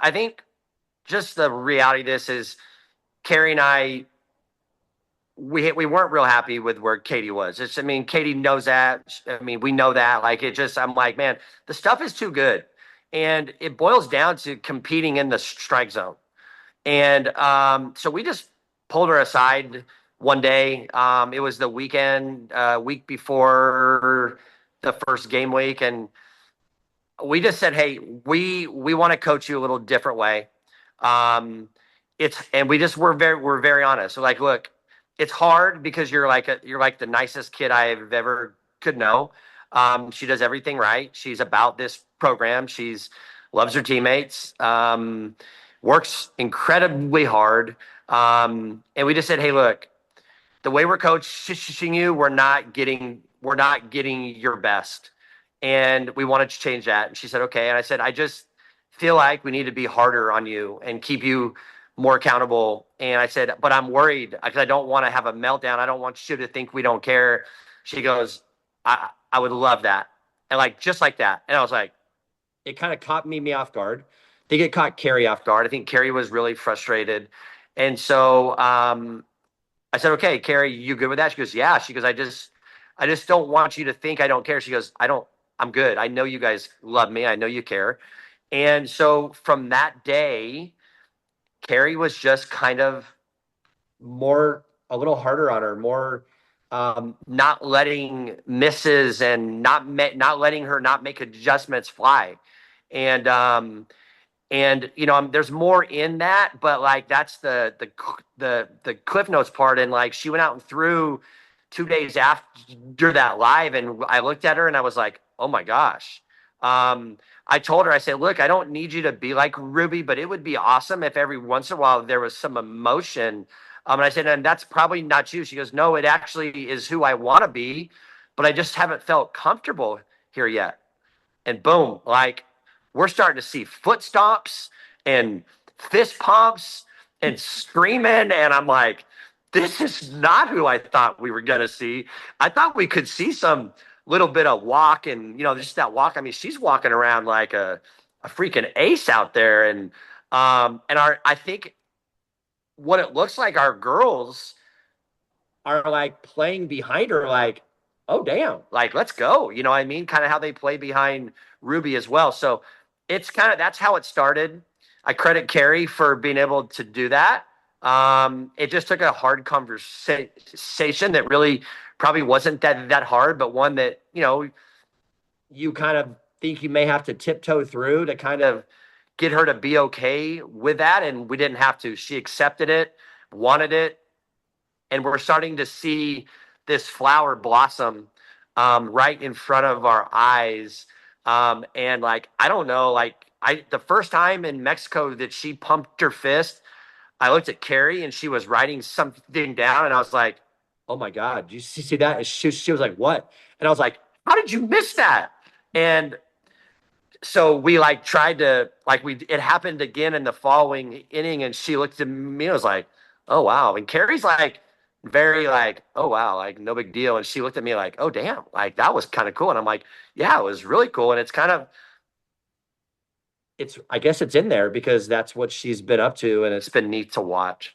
I think just the reality of this is Carrie and I, we weren't real happy with where Katie was. I mean, Katie knows that. I mean, we know that. Like it just, I'm like, man, the stuff is too good, and it boils down to competing in the strike zone. And so we just pulled her aside one day. It was the week before the first game week, and we just said, "Hey, we want to coach you a little different way." It's and we just we're very honest. We're like, look, it's hard because you're like the nicest kid I've ever could know. She does everything right. She's about this program. She's loves her teammates. Works incredibly hard. And we just said, hey, look, the way we're coaching you, we're not getting your best, and we wanted to change that. And she said, okay. And I said, I just feel like we need to be harder on you and keep you more accountable. And I said, but I'm worried because I don't want to have a meltdown. I don't want you to think we don't care. She goes, I would love that. And like, just like that. And I was like, it kind of caught me off guard. I think it caught Carrie off guard. I think Carrie was really frustrated. And so I said, okay, Carrie, you good with that? She goes, yeah. She goes, I just don't want you to think I don't care. She goes, I'm good. I know you guys love me. I know you care. And so from that day, Carrie was just kind of a little harder on her, more not letting misses and not letting her not make adjustments fly. And there's more in that, but like that's the Cliff Notes part. And like she went out and threw 2 days after that live, and I looked at her and I was like, oh my gosh. I told her, I said, look, I don't need you to be like Ruby, but it would be awesome if every once in a while there was some emotion. And I said, and that's probably not you. She goes, no, it actually is who I want to be, but I just haven't felt comfortable here yet. And boom, like we're starting to see foot stomps and fist pumps and screaming. And I'm like, this is not who I thought we were going to see. I thought we could see some little bit of walk and, just that walk. I mean, she's walking around like a freaking ace out there. I think what it looks like our girls are like playing behind her, like, oh, damn, like, let's go. You know what I mean? Kind of how they play behind Ruby as well. So that's how it started. I credit Carrie for being able to do that. It just took a hard conversation that really probably wasn't that hard, but one that, you kind of think you may have to tiptoe through to kind of get her to be okay with that. And we didn't have to. She accepted it, wanted it. And we're starting to see this flower blossom right in front of our eyes. And like, I don't know, like the first time in Mexico that she pumped her fist, I looked at Carrie and she was writing something down and I was like, oh my God, did you see that? And she was like, what? And I was like, how did you miss that? And so we like tried to, like it happened again in the following inning and she looked at me and was like, oh wow. And Carrie's like, very like, oh wow, like no big deal. And she looked at me like, oh damn, like that was kind of cool. And I'm like, yeah, it was really cool. And I guess it's in there because that's what she's been up to and it's been neat to watch.